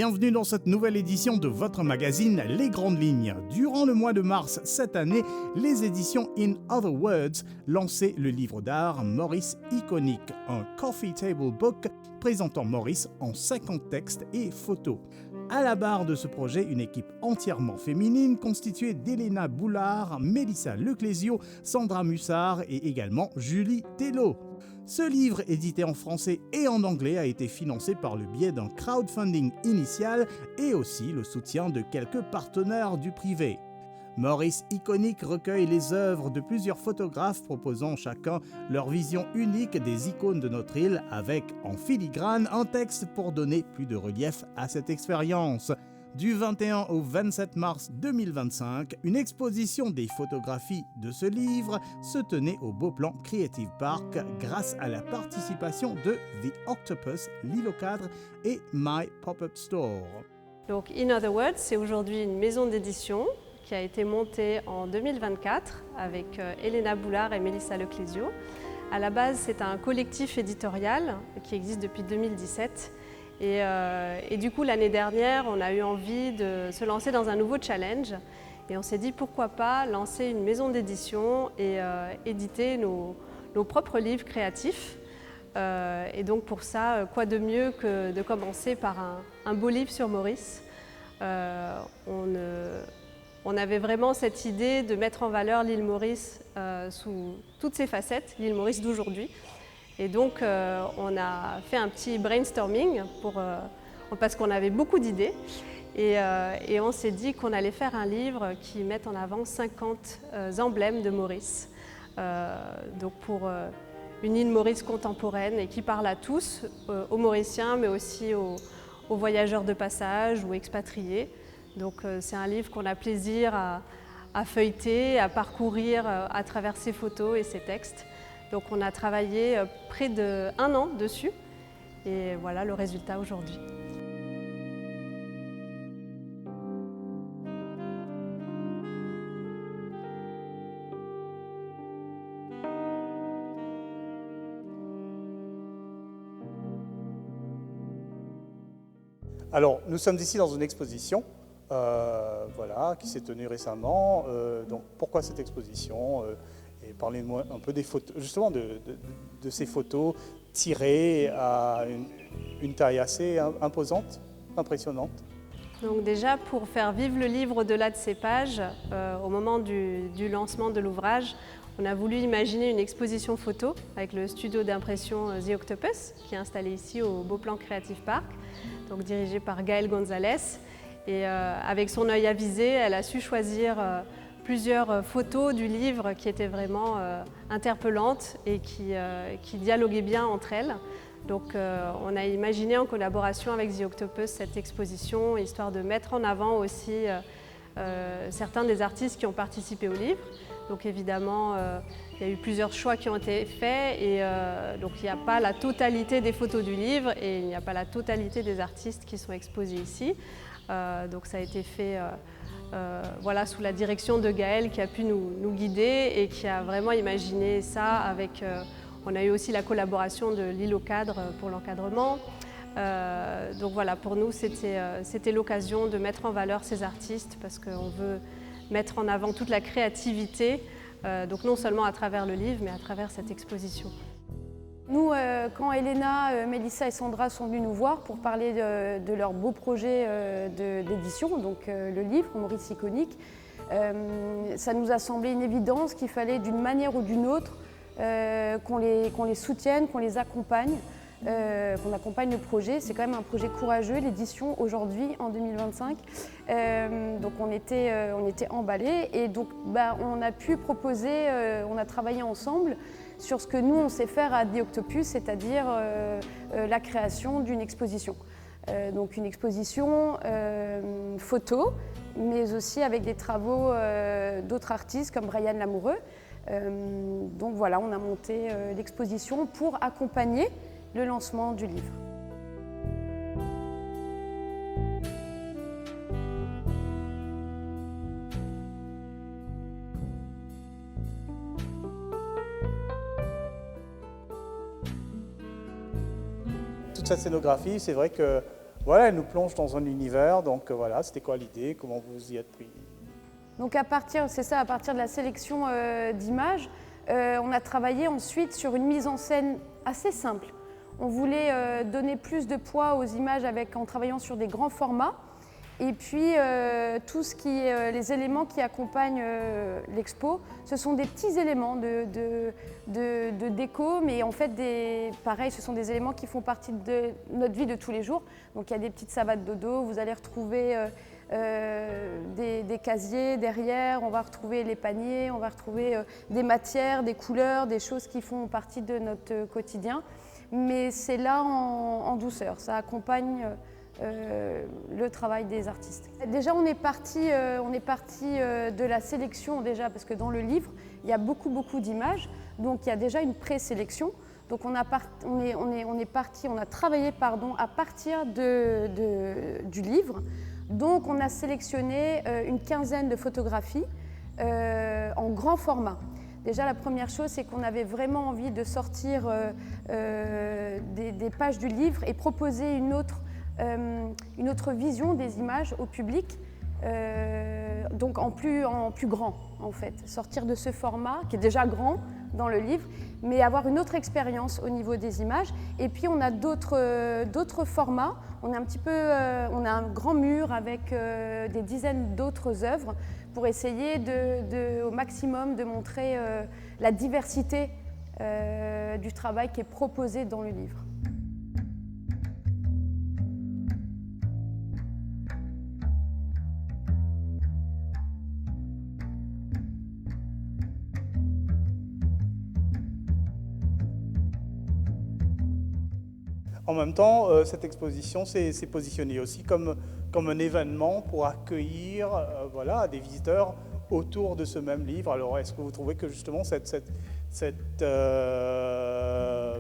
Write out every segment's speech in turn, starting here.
bienvenue dans cette nouvelle édition de votre magazine Les Grandes Lignes. Durant le mois de mars cette année, les éditions In Other Words lançaient le livre d'art Maurice Iconique, un coffee table book présentant Maurice en 50 textes et photos. À la barre de ce projet, une équipe entièrement féminine constituée d'Elena Boulard, Mélissa Leclésio, Sandra Mussard et également Julie Tello. Ce livre, édité en français et en anglais, a été financé par le biais d'un crowdfunding initial et aussi le soutien de quelques partenaires du privé. Maurice Iconique recueille les œuvres de plusieurs photographes proposant chacun leur vision unique des icônes de notre île avec, en filigrane, un texte pour donner plus de relief à cette expérience. Du 21 au 27 mars 2025, une exposition des photographies de ce livre se tenait au Beauplan Creative Park grâce à la participation de The Octopus, L'Île au Cadre et My Pop-Up Store. Donc In Other Words, c'est aujourd'hui une maison d'édition qui a été montée en 2024 avec Elena Boulard et Mélissa Leclésio. À la base, c'est un collectif éditorial qui existe depuis 2017. Et du coup, l'année dernière, on a eu envie de se lancer dans un nouveau challenge. Et on s'est dit pourquoi pas lancer une maison d'édition et éditer nos propres livres créatifs. Et donc pour ça, quoi de mieux que de commencer par un beau livre sur Maurice. On avait vraiment cette idée de mettre en valeur l'île Maurice sous toutes ses facettes, l'île Maurice d'aujourd'hui. Et donc on a fait un petit brainstorming parce qu'on avait beaucoup d'idées. Et on s'est dit qu'on allait faire un livre qui mette en avant 50 emblèmes de Maurice. Donc pour une île Maurice contemporaine et qui parle à tous, aux Mauriciens, mais aussi aux voyageurs de passage ou expatriés. Donc c'est un livre qu'on a plaisir à feuilleter, à parcourir à travers ses photos et ses textes. Donc on a travaillé près d'1 an dessus et voilà le résultat aujourd'hui. Alors, nous sommes ici dans une exposition qui s'est tenue récemment. Donc, pourquoi cette exposition et parlez-moi un peu des photos, justement de ces photos tirées à une taille assez imposante, impressionnante. Donc déjà, pour faire vivre le livre au-delà de ses pages, au moment du lancement de l'ouvrage, on a voulu imaginer une exposition photo avec le studio d'impression The Octopus, qui est installé ici au Beauplan Creative Park, donc dirigé par Gaëlle Gonzalez. Et avec son œil avisé, elle a su choisir plusieurs photos du livre qui étaient vraiment interpellantes et qui dialoguaient bien entre elles. Donc on a imaginé en collaboration avec The Octopus cette exposition, histoire de mettre en avant aussi certains des artistes qui ont participé au livre. Donc évidemment, il y a eu plusieurs choix qui ont été faits et donc il n'y a pas la totalité des photos du livre et il n'y a pas la totalité des artistes qui sont exposés ici. Donc ça a été fait sous la direction de Gaëlle qui a pu nous guider et qui a vraiment imaginé ça avec... on a eu aussi la collaboration de L'Île au Cadre pour l'encadrement. Donc voilà, pour nous c'était l'occasion de mettre en valeur ces artistes parce qu'on veut mettre en avant toute la créativité, donc non seulement à travers le livre mais à travers cette exposition. Nous, quand Elena, Mélissa et Sandra sont venues nous voir pour parler de leur beau projet d'édition, donc le livre Maurice Iconique, ça nous a semblé une évidence qu'il fallait d'une manière ou d'une autre qu'on les soutienne, qu'on les accompagne, qu'on accompagne le projet. C'est quand même un projet courageux, l'édition aujourd'hui en 2025. Donc on était emballés et donc on a pu proposer, on a travaillé ensemble sur ce que nous on sait faire à The Octopus, c'est-à-dire la création d'une exposition. Donc une exposition photo, mais aussi avec des travaux d'autres artistes comme Brian Lamoureux. Donc voilà, on a monté l'exposition pour accompagner le lancement du livre. Toute cette scénographie, c'est vrai que voilà, elle nous plonge dans un univers. Donc voilà, c'était quoi l'idée? Comment vous y êtes pris? Donc à partir de la sélection d'images, on a travaillé ensuite sur une mise en scène assez simple. On voulait donner plus de poids aux images en travaillant sur des grands formats. Et puis, les éléments qui accompagnent l'expo, ce sont des petits éléments de déco, mais en fait, pareil, ce sont des éléments qui font partie de notre vie de tous les jours. Donc, il y a des petites savates de dos, vous allez retrouver des casiers derrière, on va retrouver les paniers, on va retrouver des matières, des couleurs, des choses qui font partie de notre quotidien. Mais c'est là en douceur, ça accompagne le travail des artistes. Déjà, on est parti de la sélection, déjà, parce que dans le livre, il y a beaucoup d'images, donc il y a déjà une présélection. Donc on a travaillé à partir du livre. Donc on a sélectionné une quinzaine de photographies en grand format. Déjà, la première chose, c'est qu'on avait vraiment envie de sortir des pages du livre et proposer une autre vision des images au public, donc en plus grand en fait. Sortir de ce format qui est déjà grand dans le livre, mais avoir une autre expérience au niveau des images. Et puis on a d'autres formats. On a un grand mur avec des dizaines d'autres œuvres pour essayer au maximum de montrer la diversité du travail qui est proposé dans le livre. En même temps, cette exposition s'est positionnée aussi comme un événement pour accueillir voilà, des visiteurs autour de ce même livre. Alors, est-ce que vous trouvez que justement cette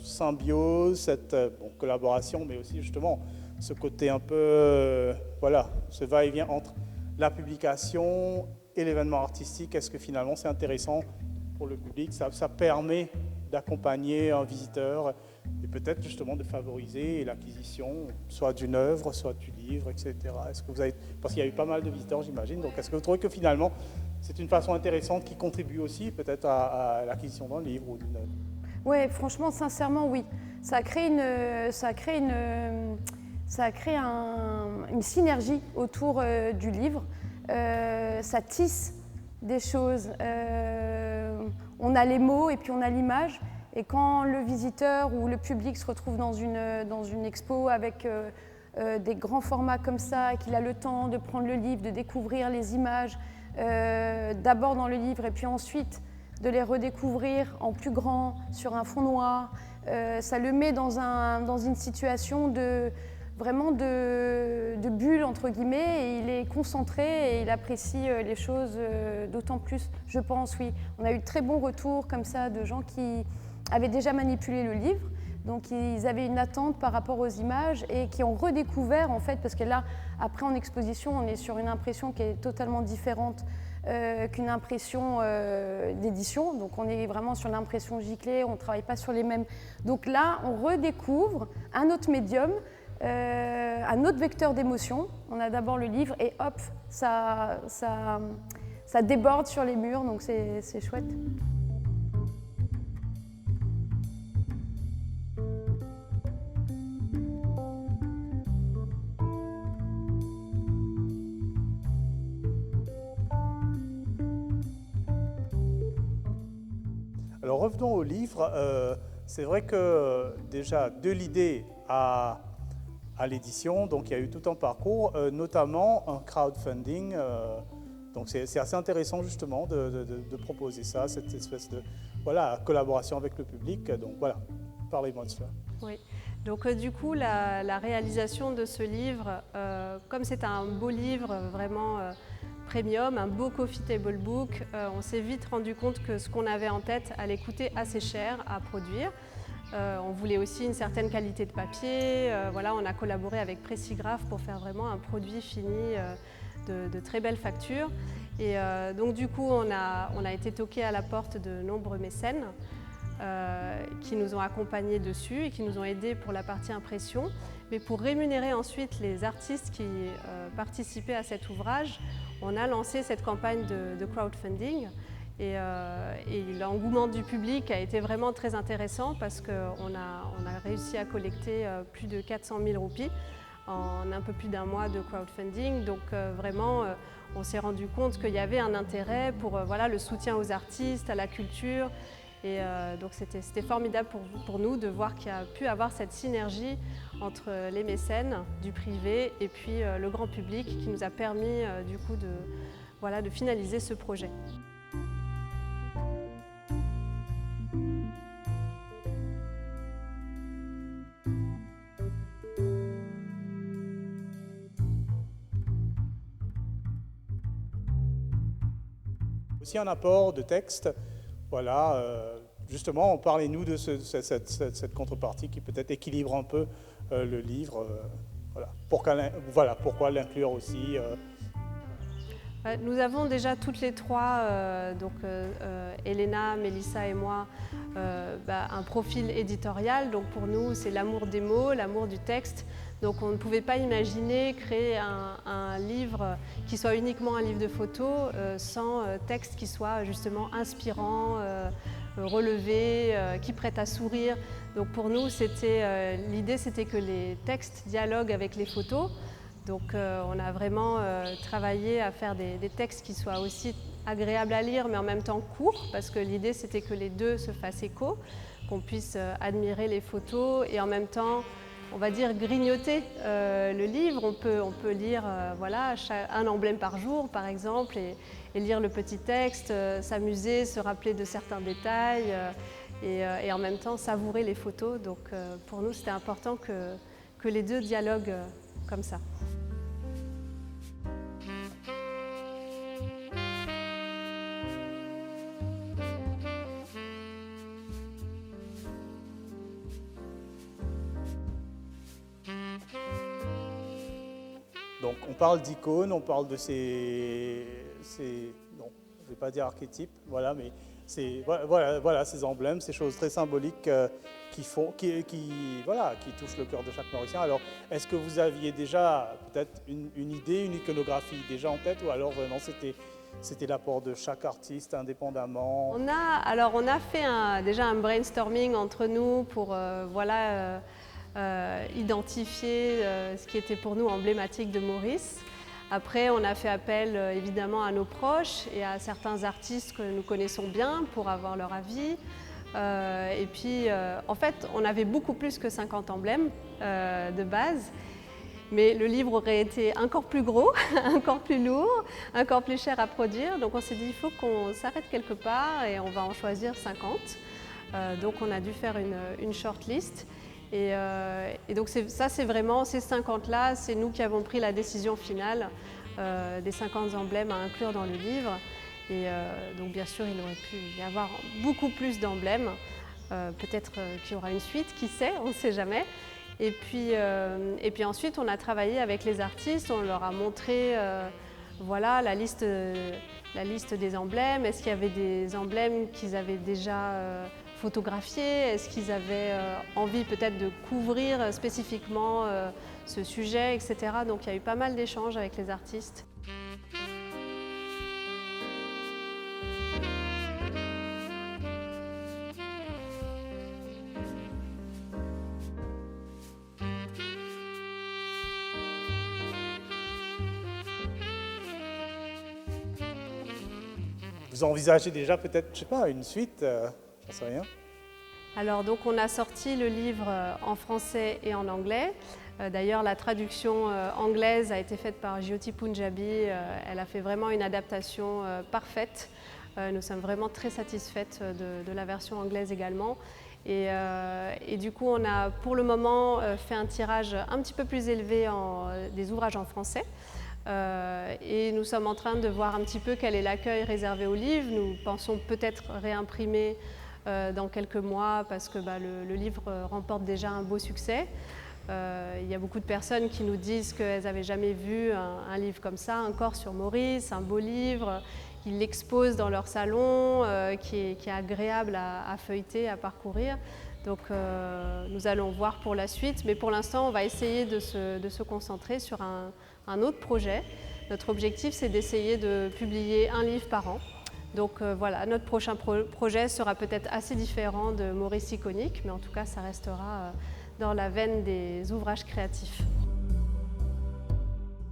symbiose, cette collaboration, mais aussi justement ce côté un peu, voilà, ce va-et-vient entre la publication et l'événement artistique, est-ce que finalement c'est intéressant pour le public? Ça permet d'accompagner un visiteur et peut-être justement de favoriser l'acquisition soit d'une œuvre, soit du livre, etc. Est-ce que parce qu'il y a eu pas mal de visiteurs, j'imagine, donc est-ce que vous trouvez que finalement c'est une façon intéressante qui contribue aussi peut-être à l'acquisition d'un livre ou d'une œuvre? Oui, franchement, sincèrement, oui. Ça crée une synergie autour du livre. Ça tisse des choses. On a les mots et puis on a l'image. Et quand le visiteur ou le public se retrouve dans une expo avec des grands formats comme ça, et qu'il a le temps de prendre le livre, de découvrir les images, d'abord dans le livre et puis ensuite de les redécouvrir en plus grand sur un fond noir, ça le met dans une situation vraiment de bulle entre guillemets, et il est concentré et il apprécie les choses d'autant plus, je pense, oui. On a eu de très bons retours comme ça de gens qui avaient déjà manipulé le livre, donc ils avaient une attente par rapport aux images et qui ont redécouvert en fait, parce que là, après en exposition, on est sur une impression qui est totalement différente qu'une impression d'édition, donc on est vraiment sur l'impression giclée, on ne travaille pas sur les mêmes. Donc là, on redécouvre un autre médium, un autre vecteur d'émotion. On a d'abord le livre et hop, ça déborde sur les murs, donc c'est chouette. Alors revenons au livre. C'est vrai que déjà de l'idée à l'édition, donc il y a eu tout un parcours, notamment un crowdfunding. Donc c'est assez intéressant justement de proposer ça, cette espèce de collaboration avec le public. Donc voilà, parlez-moi de cela. Oui. Donc du coup, la réalisation de ce livre, comme c'est un beau livre vraiment premium, un beau coffee table book, on s'est vite rendu compte que ce qu'on avait en tête allait coûter assez cher à produire. On voulait aussi une certaine qualité de papier. Voilà, on a collaboré avec Pressigraph pour faire vraiment un produit fini de très belles factures. Et donc du coup, on a été toqué à la porte de nombreux mécènes qui nous ont accompagnés dessus et qui nous ont aidés pour la partie impression. Mais pour rémunérer ensuite les artistes qui participaient à cet ouvrage, on a lancé cette campagne de crowdfunding. Et l'engouement du public a été vraiment très intéressant parce qu'on a réussi à collecter plus de 400 000 roupies en un peu plus d'un mois de crowdfunding. Donc vraiment, on s'est rendu compte qu'il y avait un intérêt pour voilà, le soutien aux artistes, à la culture. Et donc c'était formidable pour nous de voir qu'il y a pu avoir cette synergie entre les mécènes du privé et puis le grand public qui nous a permis du coup de finaliser ce projet. Aussi un apport de texte, voilà, justement, parlez-nous de cette contrepartie qui peut-être équilibre un peu le livre, voilà, pourquoi l'inclure aussi. Nous avons déjà toutes les trois, Elena, Mélissa et moi, un profil éditorial. Donc pour nous, c'est l'amour des mots, l'amour du texte. Donc on ne pouvait pas imaginer créer un livre qui soit uniquement un livre de photos sans texte qui soit justement inspirant, relevé, qui prête à sourire. Donc pour nous, l'idée c'était que les textes dialoguent avec les photos. Donc on a vraiment travaillé à faire des textes qui soient aussi agréables à lire mais en même temps courts parce que l'idée c'était que les deux se fassent écho, qu'on puisse admirer les photos et en même temps on va dire grignoter le livre. On peut lire voilà, un emblème par jour par exemple et lire le petit texte, s'amuser, se rappeler de certains détails et en même temps savourer les photos. Donc pour nous c'était important que les deux dialoguent comme ça. Donc on parle d'icônes, on parle de ces non, je ne vais pas dire archétypes, voilà, mais voilà, ces emblèmes, ces choses très symboliques qui touchent le cœur de chaque Mauricien. Alors, est-ce que vous aviez déjà peut-être une idée, une iconographie déjà en tête, ou alors vraiment c'était l'apport de chaque artiste indépendamment? On a fait déjà un brainstorming entre nous pour identifier ce qui était pour nous emblématique de Maurice. Après, on a fait appel évidemment à nos proches et à certains artistes que nous connaissons bien pour avoir leur avis. Et puis, en fait, on avait beaucoup plus que 50 emblèmes de base. Mais le livre aurait été encore plus gros, encore plus lourd, encore plus cher à produire. Donc on s'est dit, il faut qu'on s'arrête quelque part et on va en choisir 50. Donc on a dû faire une shortlist. Et donc c'est vraiment ces 50-là, c'est nous qui avons pris la décision finale des 50 emblèmes à inclure dans le livre. Et donc bien sûr, il aurait pu y avoir beaucoup plus d'emblèmes. Peut-être qu'il y aura une suite, qui sait, on ne sait jamais. Et puis ensuite, on a travaillé avec les artistes, on leur a montré voilà, la liste des emblèmes. Est-ce qu'il y avait des emblèmes qu'ils avaient déjà photographiés? Est-ce qu'ils avaient envie peut-être de couvrir spécifiquement ce sujet, etc. Donc il y a eu pas mal d'échanges avec les artistes. Vous envisagez déjà peut-être, je sais pas, une suite, j'en sais rien. Alors donc on a sorti le livre en français et en anglais. D'ailleurs la traduction anglaise a été faite par Jyoti Punjabi. Elle a fait vraiment une adaptation parfaite. Nous sommes vraiment très satisfaites de la version anglaise également. Et du coup on a pour le moment fait un tirage un petit peu plus élevé des ouvrages en français. Et nous sommes en train de voir un petit peu quel est l'accueil réservé au livre. Nous pensons peut-être réimprimer dans quelques mois parce que le livre remporte déjà un beau succès. Il y a beaucoup de personnes qui nous disent qu'elles n'avaient jamais vu un livre comme ça, encore sur Maurice, un beau livre qui l'exposent dans leur salon, qui est agréable à feuilleter, à parcourir. Donc nous allons voir pour la suite, mais pour l'instant on va essayer de se concentrer sur un autre projet. Notre objectif c'est d'essayer de publier un livre par an. Donc voilà, notre prochain projet sera peut-être assez différent de Maurice Iconic, mais en tout cas ça restera dans la veine des ouvrages créatifs.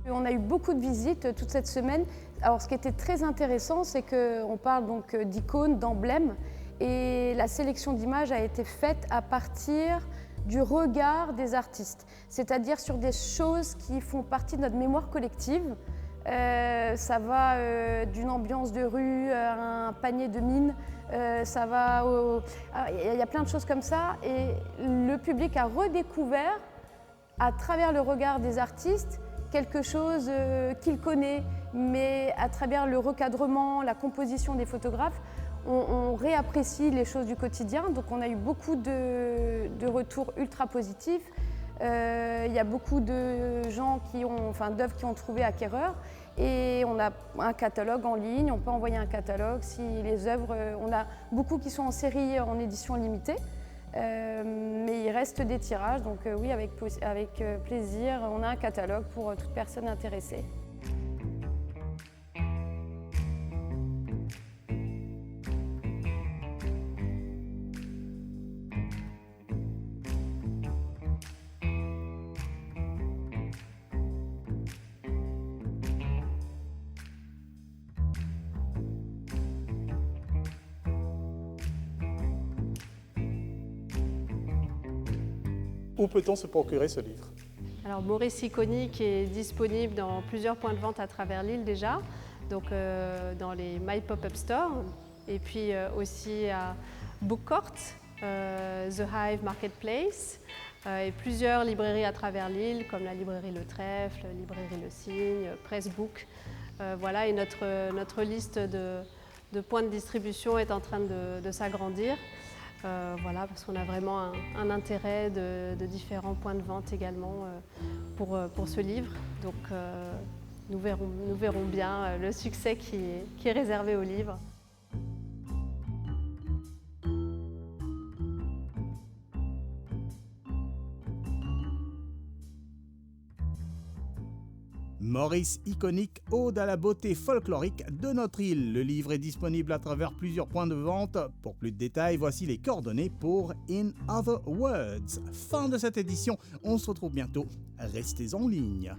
On a eu beaucoup de visites toute cette semaine. Alors ce qui était très intéressant, c'est qu'on parle donc d'icônes, d'emblèmes, et la sélection d'images a été faite à partir du regard des artistes, c'est-à-dire sur des choses qui font partie de notre mémoire collective. Ça va d'une ambiance de rue à un panier de mine, ça va il y a plein de choses comme ça, et le public a redécouvert à travers le regard des artistes quelque chose qu'il connaît, mais à travers le recadrement, la composition des photographes, on réapprécie les choses du quotidien. Donc on a eu beaucoup de retours ultra positifs. Il y a beaucoup de gens d'œuvres qui ont trouvé acquéreurs, et on a un catalogue en ligne, on peut envoyer un catalogue si les œuvres, on a beaucoup qui sont en série en édition limitée. Mais il reste des tirages, donc oui, avec plaisir, on a un catalogue pour toute personne intéressée. Où peut-on se procurer ce livre? Alors Maurice Iconic est disponible dans plusieurs points de vente à travers l'île déjà, donc dans les My Pop-Up Store, et puis aussi à Bookcourt, The Hive Marketplace, et plusieurs librairies à travers l'île, comme la librairie Le Trèfle, la librairie Le Cygne, Pressbook. Voilà, et notre liste de points de distribution est en train de s'agrandir. Voilà, parce qu'on a vraiment un intérêt de différents points de vente également pour ce livre. Donc nous verrons bien le succès qui est réservé au livre. Maurice Iconic, ode à la beauté folklorique de notre île. Le livre est disponible à travers plusieurs points de vente. Pour plus de détails, voici les coordonnées pour In Other Words. Fin de cette édition, on se retrouve bientôt. Restez en ligne.